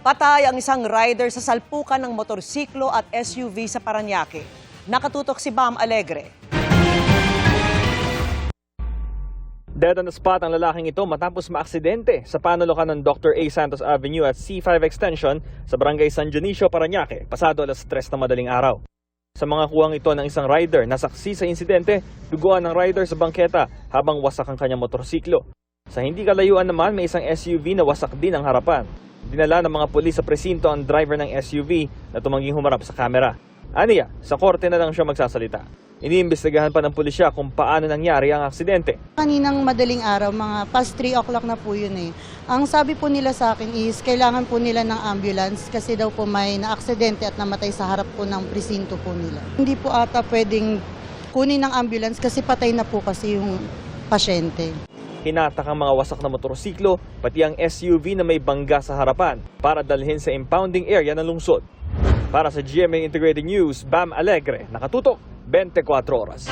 Patay ang isang rider sa salpukan ng motorsiklo at SUV sa Parañaque. Nakatutok si Bam Alegre. Dead on the spot ang lalaking ito matapos maaksidente sa panulukan ng Dr. A. Santos Avenue at C5 Extension sa Barangay San Dionisio, Parañaque, pasado alas 3 na madaling araw. Sa mga kuwang ito ng isang rider na saksi sa insidente, duguan ng rider sa bangketa habang wasak ang kanyang motorsiklo. Sa hindi kalayuan naman, may isang SUV na wasak din ang harapan. Dinala ng mga pulis sa presinto ang driver ng SUV na tumangging humarap sa kamera. Aniya, sa korte na lang siya magsasalita. Iniimbestigahan pa ng pulisya kung paano nangyari ang aksidente. Kaninang madaling araw, mga past 3 o'clock na po yun eh. Ang sabi po nila sa akin is kailangan po nila ng ambulance kasi daw po may na-aksidente at namatay sa harap po ng presinto po nila. Hindi po ata pwedeng kunin ng ambulance kasi patay na po kasi yung pasyente. Hinatak ang mga wasak na motorsiklo, pati ang SUV na may bangga sa harapan para dalhin sa impounding area ng lungsod. Para sa GMA Integrated News, Bam Alegre, nakatutok 24 oras.